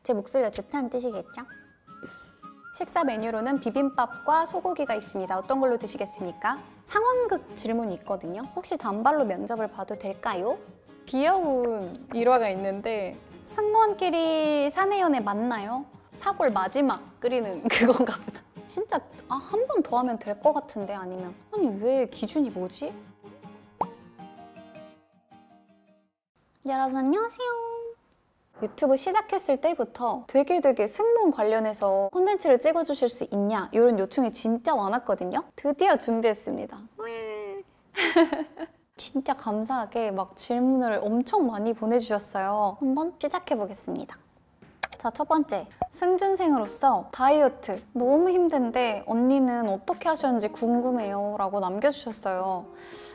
제 목소리가 좋다는 뜻이겠죠? 식사 메뉴로는 비빔밥과 소고기가 있습니다. 어떤 걸로 드시겠습니까? 상황극 질문이 있거든요. 혹시 단발로 면접을 봐도 될까요? 귀여운 일화가 있는데 승무원끼리 사내연애 맞나요? 사골 마지막 끓이는 그건가 보다. 진짜 한 번 더 하면 될 것 같은데 아니면 아니 왜 기준이 뭐지? 여러분 안녕하세요. 유튜브 시작했을 때부터 되게 승무원 관련해서 콘텐츠를 찍어주실 수 있냐 이런 요청이 진짜 많았거든요. 드디어 준비했습니다. 진짜 감사하게 막 질문을 엄청 많이 보내주셨어요. 한번 시작해보겠습니다. 자, 첫 번째. 승준생으로서 다이어트 너무 힘든데 언니는 어떻게 하셨는지 궁금해요 라고 남겨주셨어요.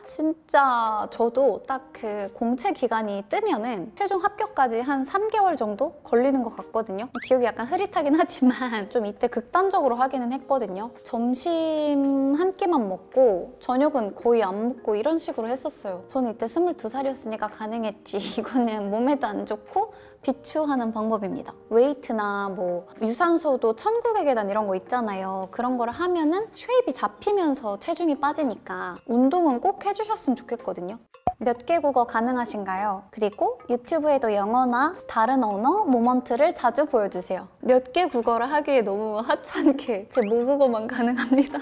진짜 저도 딱 그 공채 기간이 뜨면은 최종 합격까지 한 3개월 정도 걸리는 것 같거든요. 기억이 약간 흐릿하긴 하지만 좀 이때 극단적으로 하기는 했거든요. 점심 한 끼만 먹고 저녁은 거의 안 먹고 이런 식으로 했었어요. 저는 이때 22살이었으니까 가능했지. 이거는 몸에도 안 좋고 비추하는 방법입니다. 웨이트나 뭐 유산소도 천국의 계단 이런 거 있잖아요. 그런 거를 하면은 쉐입이 잡히면서 체중이 빠지니까 운동은 꼭 해주셨으면 좋겠거든요. 몇 개 국어 가능하신가요? 그리고 유튜브에도 영어나 다른 언어 모먼트를 자주 보여주세요. 몇 개 국어를 하기에 너무 하찮게 제 모국어만 가능합니다.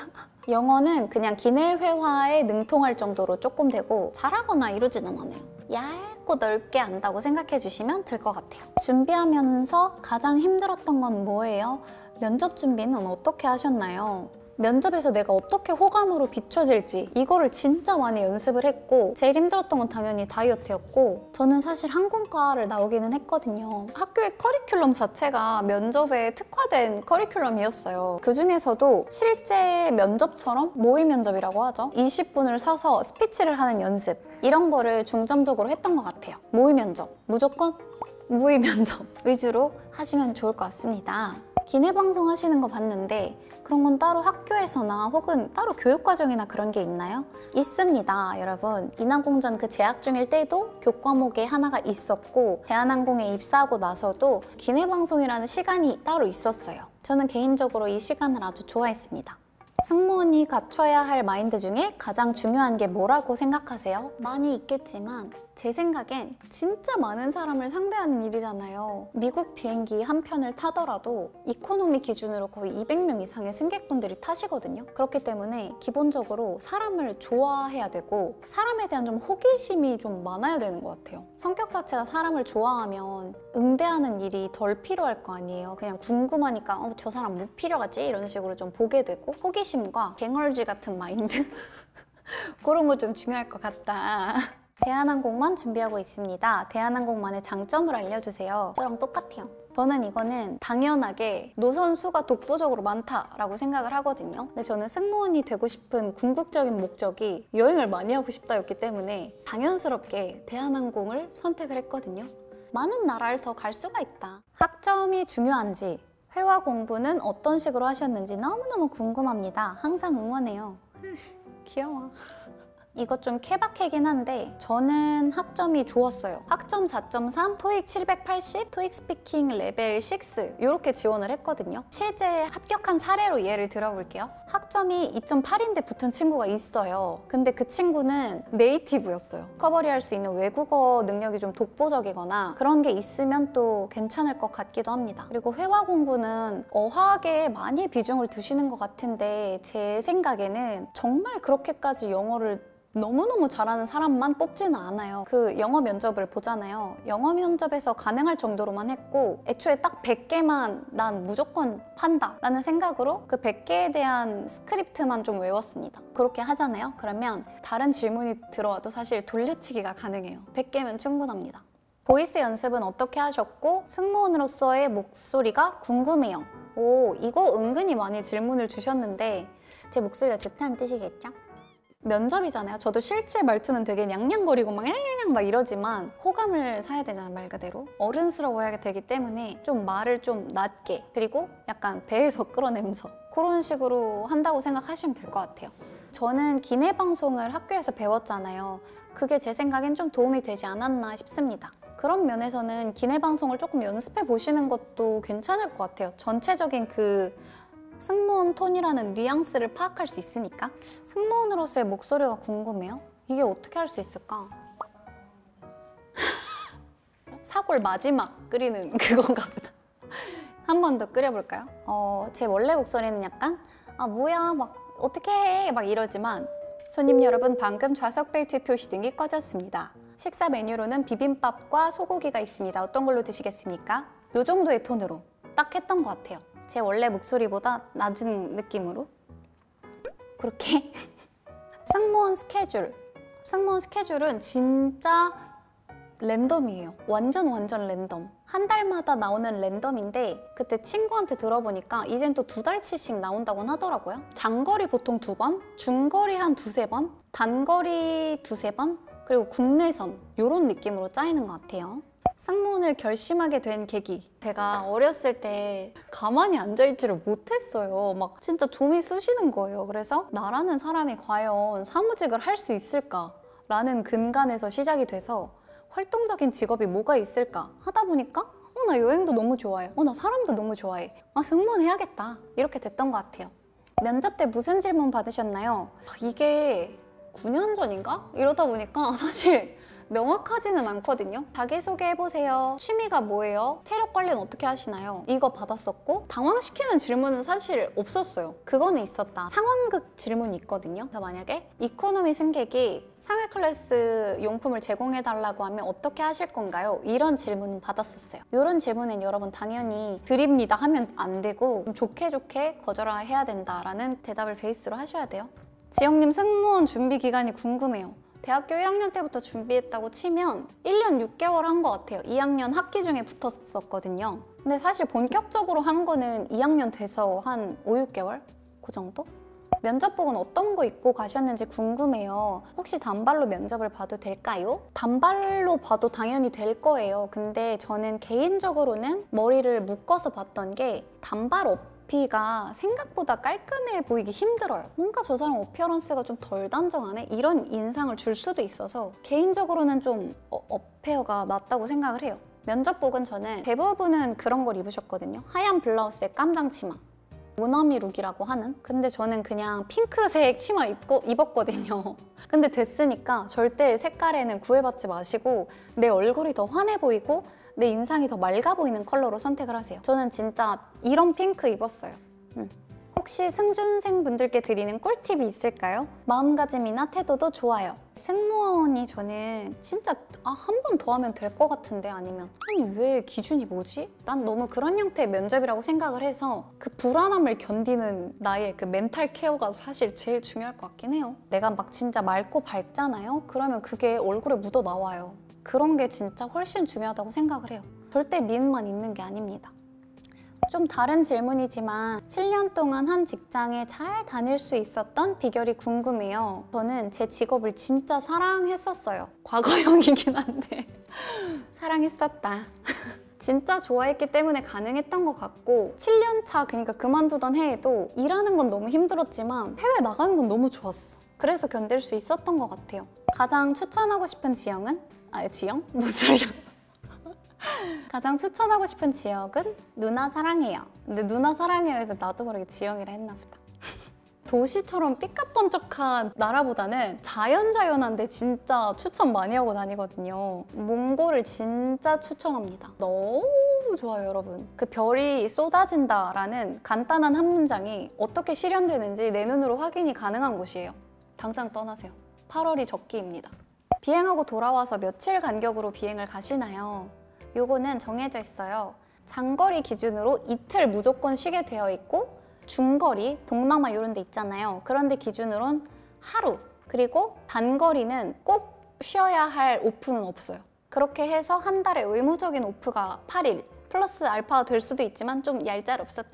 영어는 그냥 기내 회화에 능통할 정도로 조금 되고 잘하거나 이러지는 않아요. 얇고 넓게 안다고 생각해 주시면 될 것 같아요. 준비하면서 가장 힘들었던 건 뭐예요? 면접 준비는 어떻게 하셨나요? 면접에서 내가 어떻게 호감으로 비춰질지 이거를 진짜 많이 연습을 했고 제일 힘들었던 건 당연히 다이어트였고 저는 사실 항공과를 나오기는 했거든요. 학교의 커리큘럼 자체가 면접에 특화된 커리큘럼이었어요. 그중에서도 실제 면접처럼 모의 면접이라고 하죠. 20분을 서서 스피치를 하는 연습 이런 거를 중점적으로 했던 것 같아요. 모의 면접 무조건 모의 면접 위주로 하시면 좋을 것 같습니다. 기내 방송 하시는 거 봤는데 그런 건 따로 학교에서나 혹은 따로 교육과정이나 그런 게 있나요? 있습니다, 여러분. 인하공전 그 재학 중일 때도 교과목에 하나가 있었고 대한항공에 입사하고 나서도 기내 방송이라는 시간이 따로 있었어요. 저는 개인적으로 이 시간을 아주 좋아했습니다. 승무원이 갖춰야 할 마인드 중에 가장 중요한 게 뭐라고 생각하세요? 많이 있겠지만 제 생각엔 진짜 많은 사람을 상대하는 일이잖아요. 미국 비행기 한 편을 타더라도 이코노미 기준으로 거의 200명 이상의 승객분들이 타시거든요. 그렇기 때문에 기본적으로 사람을 좋아해야 되고 사람에 대한 좀 호기심이 좀 많아야 되는 것 같아요. 성격 자체가 사람을 좋아하면 응대하는 일이 덜 필요할 거 아니에요. 그냥 궁금하니까 저 사람 뭐 필요하지? 이런 식으로 좀 보게 되고 호기심과 갱얼쥐 같은 마인드? 그런 거 좀 중요할 것 같다. 대한항공만 준비하고 있습니다. 대한항공만의 장점을 알려주세요. 저랑 똑같아요. 저는 이거는 당연하게 노선 수가 독보적으로 많다라고 생각을 하거든요. 근데 저는 승무원이 되고 싶은 궁극적인 목적이 여행을 많이 하고 싶다였기 때문에 당연스럽게 대한항공을 선택을 했거든요. 많은 나라를 더 갈 수가 있다. 학점이 중요한지 회화 공부는 어떤 식으로 하셨는지 너무너무 궁금합니다. 항상 응원해요. 귀여워. 이것 좀 케바케긴 한데 저는 학점이 좋았어요. 학점 4.3, 토익 780, 토익 스피킹 레벨 6 이렇게 지원을 했거든요. 실제 합격한 사례로 예를 들어볼게요. 학점이 2.8인데 붙은 친구가 있어요. 근데 그 친구는 네이티브였어요. 커버리할 수 있는 외국어 능력이 좀 독보적이거나 그런 게 있으면 또 괜찮을 것 같기도 합니다. 그리고 회화 공부는 어학에 많이 비중을 두시는 것 같은데 제 생각에는 정말 그렇게까지 영어를 너무너무 잘하는 사람만 뽑지는 않아요. 그 영어 면접을 보잖아요. 영어 면접에서 가능할 정도로만 했고 애초에 딱 100개만 난 무조건 판다 라는 생각으로 그 100개에 대한 스크립트만 좀 외웠습니다. 그렇게 하잖아요. 그러면 다른 질문이 들어와도 사실 돌려치기가 가능해요. 100개면 충분합니다. 보이스 연습은 어떻게 하셨고 승무원으로서의 목소리가 궁금해요. 오, 이거 은근히 많이 질문을 주셨는데 제 목소리가 좋다는 뜻이겠죠? 면접이잖아요. 저도 실제 말투는 되게 냥냥거리고 막 냥냥냥 막 이러지만 호감을 사야 되잖아요, 말 그대로. 어른스러워야 되기 때문에 좀 말을 좀 낮게 그리고 약간 배에서 끌어내면서 그런 식으로 한다고 생각하시면 될 것 같아요. 저는 기내 방송을 학교에서 배웠잖아요. 그게 제 생각엔 좀 도움이 되지 않았나 싶습니다. 그런 면에서는 기내 방송을 조금 연습해 보시는 것도 괜찮을 것 같아요. 전체적인 그 승무원 톤이라는 뉘앙스를 파악할 수 있으니까. 승무원으로서의 목소리가 궁금해요. 이게 어떻게 할 수 있을까? 사골 마지막 끓이는 그건가 보다. 한 번 더 끓여볼까요? 제 원래 목소리는 약간 뭐야 막 어떻게 해 막 이러지만 손님 여러분 방금 좌석 벨트 표시등이 꺼졌습니다. 식사 메뉴로는 비빔밥과 소고기가 있습니다. 어떤 걸로 드시겠습니까? 이 정도의 톤으로 딱 했던 것 같아요. 제 원래 목소리보다 낮은 느낌으로 그렇게. 승무원 스케줄은 진짜 랜덤이에요. 완전 랜덤. 한 달마다 나오는 랜덤인데 그때 친구한테 들어보니까 이젠 또 2달치씩 나온다고 하더라고요. 장거리 보통 2번, 중거리 한 2~3번, 단거리 2~3번, 그리고 국내선 이런 느낌으로 짜이는 것 같아요. 승무원을 결심하게 된 계기. 제가 어렸을 때 가만히 앉아있지를 못했어요. 막 진짜 좀이 쑤시는 거예요. 그래서 나라는 사람이 과연 사무직을 할 수 있을까라는 근간에서 시작이 돼서 활동적인 직업이 뭐가 있을까 하다 보니까 나 여행도 너무 좋아해. 나 사람도 너무 좋아해. 승무원 해야겠다. 이렇게 됐던 것 같아요. 면접 때 무슨 질문 받으셨나요? 이게 9년 전인가? 이러다 보니까 사실 명확하지는 않거든요. 자기소개해보세요. 취미가 뭐예요? 체력 관리는 어떻게 하시나요? 이거 받았었고 당황시키는 질문은 사실 없었어요. 그거는 있었다. 상황극 질문이 있거든요. 그래서 만약에 이코노미 승객이 상위 클래스 용품을 제공해달라고 하면 어떻게 하실 건가요? 이런 질문은 받았었어요. 이런 질문은 여러분 당연히 드립니다 하면 안 되고 좀 좋게 거절해야 된다라는 대답을 베이스로 하셔야 돼요. 지영님 승무원 준비 기간이 궁금해요. 대학교 1학년 때부터 준비했다고 치면 1년 6개월 한 것 같아요. 2학년 학기 중에 붙었었거든요. 근데 사실 본격적으로 한 거는 2학년 돼서 한 5~6개월? 그 정도? 면접복은 어떤 거 입고 가셨는지 궁금해요. 혹시 단발로 면접을 봐도 될까요? 단발로 봐도 당연히 될 거예요. 근데 저는 개인적으로는 머리를 묶어서 봤던 게 단발 어피가 생각보다 깔끔해 보이기 힘들어요. 뭔가 저 사람 어피어런스가 좀 덜 단정하네? 이런 인상을 줄 수도 있어서 개인적으로는 좀 업헤어가 낫다고 생각을 해요. 면접복은 저는 대부분은 그런 걸 입으셨거든요. 하얀 블라우스에 깜장 치마. 모나미 룩이라고 하는? 근데 저는 그냥 핑크색 치마 입었거든요. 근데 됐으니까 절대 색깔에는 구애받지 마시고 내 얼굴이 더 환해 보이고 내 인상이 더 맑아 보이는 컬러로 선택을 하세요. 저는 진짜 이런 핑크 입었어요. 혹시 승준생 분들께 드리는 꿀팁이 있을까요? 마음가짐이나 태도도 좋아요. 승무원이 저는 진짜 한 번 더 하면 될 것 같은데 아니면 아니 왜 기준이 뭐지? 난 너무 그런 형태의 면접이라고 생각을 해서 그 불안함을 견디는 나의 그 멘탈 케어가 사실 제일 중요할 것 같긴 해요. 내가 막 진짜 맑고 밝잖아요? 그러면 그게 얼굴에 묻어 나와요. 그런 게 진짜 훨씬 중요하다고 생각을 해요. 절대 미인만 있는 게 아닙니다. 좀 다른 질문이지만 7년 동안 한 직장에 잘 다닐 수 있었던 비결이 궁금해요. 저는 제 직업을 진짜 사랑했었어요. 과거형이긴 한데 사랑했었다. 진짜 좋아했기 때문에 가능했던 것 같고 7년 차 그러니까 그만두던 해에도 일하는 건 너무 힘들었지만 해외 나가는 건 너무 좋았어. 그래서 견딜 수 있었던 것 같아요. 가장 추천하고 싶은 지형은? 지형? 무슨 소리야? 가장 추천하고 싶은 지역은 누나 사랑해요. 근데 누나 사랑해요에서 나도 모르게 지영이라 했나 보다. 도시처럼 삐까뻔쩍한 나라보다는 자연한데 진짜 추천 많이 하고 다니거든요. 몽골을 진짜 추천합니다. 너무 좋아요, 여러분. 그 별이 쏟아진다라는 간단한 한 문장이 어떻게 실현되는지 내 눈으로 확인이 가능한 곳이에요. 당장 떠나세요. 8월이 적기입니다. 비행하고 돌아와서 며칠 간격으로 비행을 가시나요? 요거는 정해져 있어요. 장거리 기준으로 이틀 무조건 쉬게 되어 있고 중거리, 동남아 이런 데 있잖아요. 그런 데 기준으로는 하루, 그리고 단거리는 꼭 쉬어야 할 오프는 없어요. 그렇게 해서 한 달에 의무적인 오프가 8일 플러스 알파가 될 수도 있지만 좀 얄짤없었다.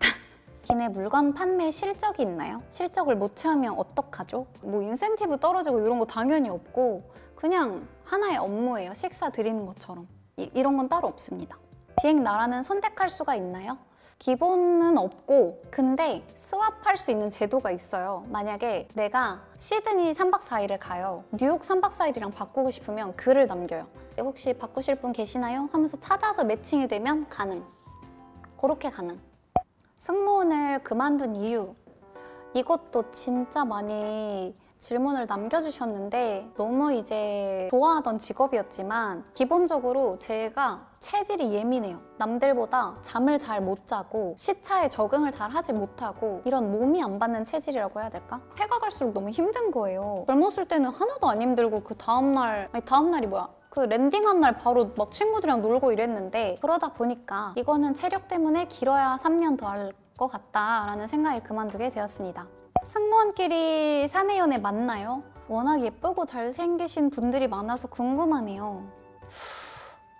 기내 물건 판매 실적이 있나요? 실적을 못 채우면 어떡하죠? 뭐 인센티브 떨어지고 이런 거 당연히 없고 그냥 하나의 업무예요. 식사 드리는 것처럼. 이런 건 따로 없습니다. 비행 나라는 선택할 수가 있나요? 기본은 없고 근데 스왑할 수 있는 제도가 있어요. 만약에 내가 시드니 3박 4일을 가요. 뉴욕 3박 4일이랑 바꾸고 싶으면 글을 남겨요. 혹시 바꾸실 분 계시나요? 하면서 찾아서 매칭이 되면 가능. 그렇게 가능. 승무원을 그만둔 이유. 이것도 진짜 많이 질문을 남겨주셨는데 너무 이제 좋아하던 직업이었지만 기본적으로 제가 체질이 예민해요. 남들보다 잠을 잘 못 자고 시차에 적응을 잘 하지 못하고 이런 몸이 안 받는 체질이라고 해야 될까? 해가 갈수록 너무 힘든 거예요. 젊었을 때는 하나도 안 힘들고 그 다음날, 아니 다음날이 뭐야? 그 랜딩한 날 바로 막 친구들이랑 놀고 이랬는데 그러다 보니까 이거는 체력 때문에 길어야 3년 더 할 것 같다라는 생각에 그만두게 되었습니다. 승무원끼리 사내 연애 맞나요? 워낙 예쁘고 잘생기신 분들이 많아서 궁금하네요.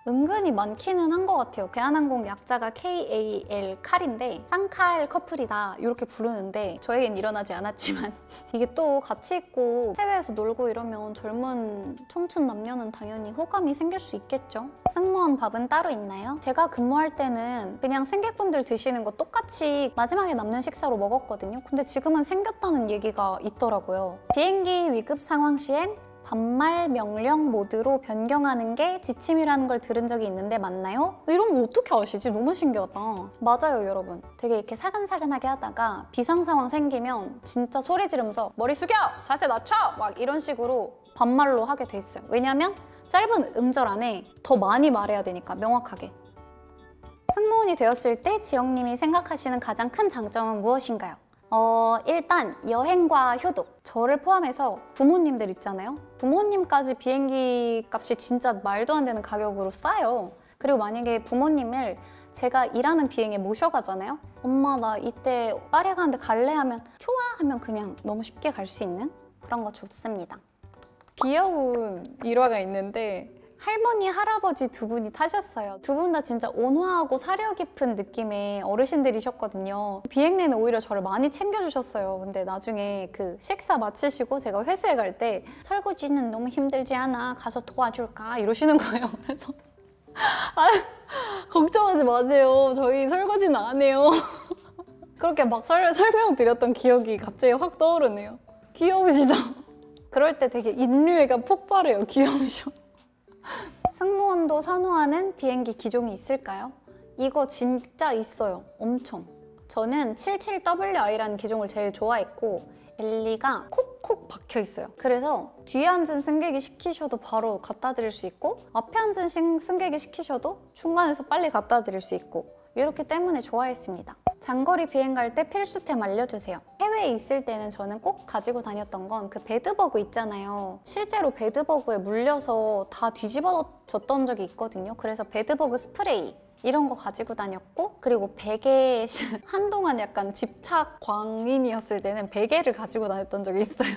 은근히 많기는 한 것 같아요. 대한항공 약자가 KAL 칼인데 쌍칼 커플이다 이렇게 부르는데 저에겐 일어나지 않았지만 이게 또 같이 있고 해외에서 놀고 이러면 젊은 청춘 남녀는 당연히 호감이 생길 수 있겠죠. 승무원 밥은 따로 있나요? 제가 근무할 때는 그냥 승객분들 드시는 거 똑같이 마지막에 남는 식사로 먹었거든요. 근데 지금은 생겼다는 얘기가 있더라고요. 비행기 위급 상황 시엔 반말 명령 모드로 변경하는 게 지침이라는 걸 들은 적이 있는데 맞나요? 이런 거 어떻게 아시지? 너무 신기하다. 맞아요, 여러분. 되게 이렇게 사근사근하게 하다가 비상 상황 생기면 진짜 소리 지르면서 머리 숙여! 자세 낮춰! 막 이런 식으로 반말로 하게 돼 있어요. 왜냐면 짧은 음절 안에 더 많이 말해야 되니까, 명확하게. 승무원이 되었을 때 지영님이 생각하시는 가장 큰 장점은 무엇인가요? 일단 여행과 효도. 저를 포함해서 부모님들 있잖아요. 부모님까지 비행기 값이 진짜 말도 안 되는 가격으로 싸요. 그리고 만약에 부모님을 제가 일하는 비행에 모셔가잖아요. 엄마 나 이때 파리 가는데 갈래? 하면 좋아! 하면 그냥 너무 쉽게 갈 수 있는 그런 거 좋습니다. 귀여운 일화가 있는데 할머니, 할아버지 두 분이 타셨어요. 두 분 다 진짜 온화하고 사려 깊은 느낌의 어르신들이셨거든요. 비행 내내 오히려 저를 많이 챙겨주셨어요. 근데 나중에 그 식사 마치시고 제가 회수해 갈 때 설거지는 너무 힘들지 않아? 가서 도와줄까? 이러시는 거예요. 그래서 걱정하지 마세요. 저희 설거지는 안 해요. 그렇게 막 설명드렸던 기억이 갑자기 확 떠오르네요. 귀여우시죠? 그럴 때 되게 인류애가 폭발해요. 귀여우셔. 승무원도 선호하는 비행기 기종이 있을까요? 이거 진짜 있어요. 엄청. 저는 77WI라는 기종을 제일 좋아했고 엘리가 콕콕 박혀 있어요. 그래서 뒤에 앉은 승객이 시키셔도 바로 갖다 드릴 수 있고 앞에 앉은 승객이 시키셔도 중간에서 빨리 갖다 드릴 수 있고 이렇기 때문에 좋아했습니다. 장거리 비행 갈 때 필수템 알려주세요. 해외에 있을 때는 저는 꼭 가지고 다녔던 건 그 베드버그 있잖아요. 실제로 베드버그에 물려서 다 뒤집어졌던 적이 있거든요. 그래서 베드버그 스프레이 이런 거 가지고 다녔고 그리고 베개 한동안 약간 집착 광인이었을 때는 베개를 가지고 다녔던 적이 있어요.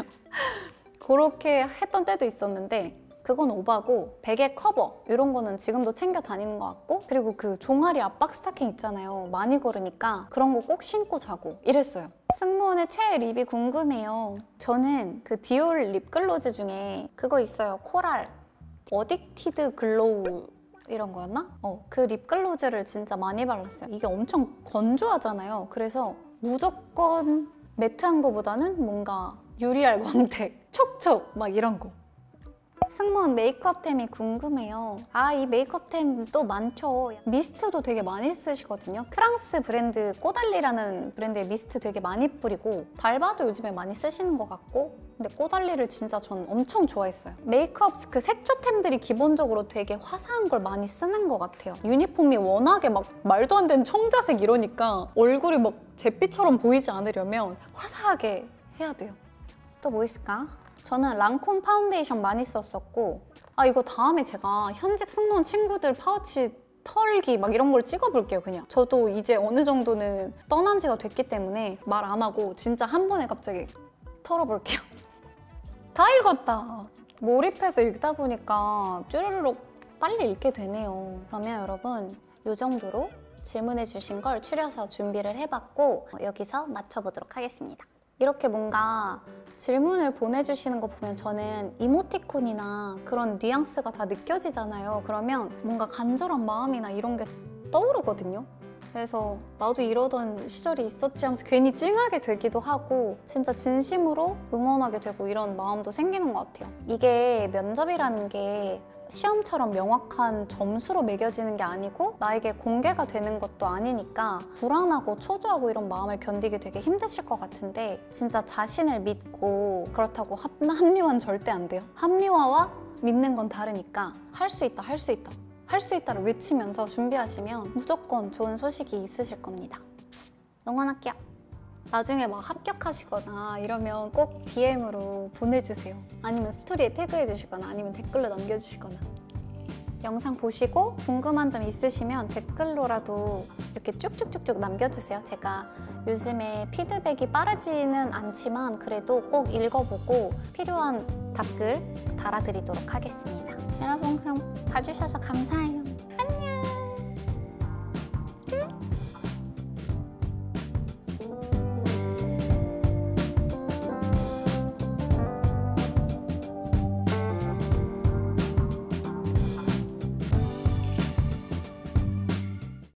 그렇게 했던 때도 있었는데 그건 오바고 베개 커버 이런 거는 지금도 챙겨 다니는 것 같고 그리고 그 종아리 압박 스타킹 있잖아요. 많이 걸으니까 그런 거 꼭 신고 자고 이랬어요. 승무원의 최애 립이 궁금해요. 저는 그 디올 립글로즈 중에 그거 있어요. 코랄 어딕티드 글로우 이런 거였나? 그 립글로즈를 진짜 많이 발랐어요. 이게 엄청 건조하잖아요. 그래서 무조건 매트한 거보다는 뭔가 유리알 광택, 촉촉 막 이런 거. 승무원 메이크업템이 궁금해요. 이 메이크업템도 많죠. 미스트도 되게 많이 쓰시거든요. 프랑스 브랜드 꼬달리라는 브랜드의 미스트 되게 많이 뿌리고 발바도 요즘에 많이 쓰시는 것 같고 근데 꼬달리를 진짜 전 엄청 좋아했어요. 메이크업 그 색조템들이 기본적으로 되게 화사한 걸 많이 쓰는 것 같아요. 유니폼이 워낙에 막 말도 안 되는 청자색 이러니까 얼굴이 막 잿빛처럼 보이지 않으려면 화사하게 해야 돼요. 또 뭐 있을까? 저는 랑콤 파운데이션 많이 썼었고 이거 다음에 제가 현직 승무원 친구들 파우치 털기 막 이런 걸 찍어볼게요. 그냥 저도 이제 어느 정도는 떠난 지가 됐기 때문에 말 안 하고 진짜 한 번에 갑자기 털어볼게요. 다 읽었다. 몰입해서 읽다 보니까 쭈르륵 빨리 읽게 되네요. 그러면 여러분 이 정도로 질문해 주신 걸 추려서 준비를 해봤고 여기서 맞춰보도록 하겠습니다. 이렇게 뭔가 질문을 보내주시는 거 보면 저는 이모티콘이나 그런 뉘앙스가 다 느껴지잖아요. 그러면 뭔가 간절한 마음이나 이런 게 떠오르거든요. 그래서 나도 이러던 시절이 있었지 하면서 괜히 찡하게 되기도 하고 진짜 진심으로 응원하게 되고 이런 마음도 생기는 것 같아요. 이게 면접이라는 게 시험처럼 명확한 점수로 매겨지는 게 아니고 나에게 공개가 되는 것도 아니니까 불안하고 초조하고 이런 마음을 견디기 되게 힘드실 것 같은데 진짜 자신을 믿고 그렇다고 합리화는 절대 안 돼요. 합리화와 믿는 건 다르니까 할 수 있다, 할 수 있다. 할 수 있다를 외치면서 준비하시면 무조건 좋은 소식이 있으실 겁니다. 응원할게요. 나중에 막 합격하시거나 이러면 꼭 DM으로 보내주세요. 아니면 스토리에 태그해주시거나 아니면 댓글로 남겨주시거나. 영상 보시고 궁금한 점 있으시면 댓글로라도 이렇게 쭉쭉쭉쭉 남겨주세요. 제가 요즘에 피드백이 빠르지는 않지만 그래도 꼭 읽어보고 필요한 댓글 달아드리도록 하겠습니다. 여러분 그럼 봐주셔서 감사해요.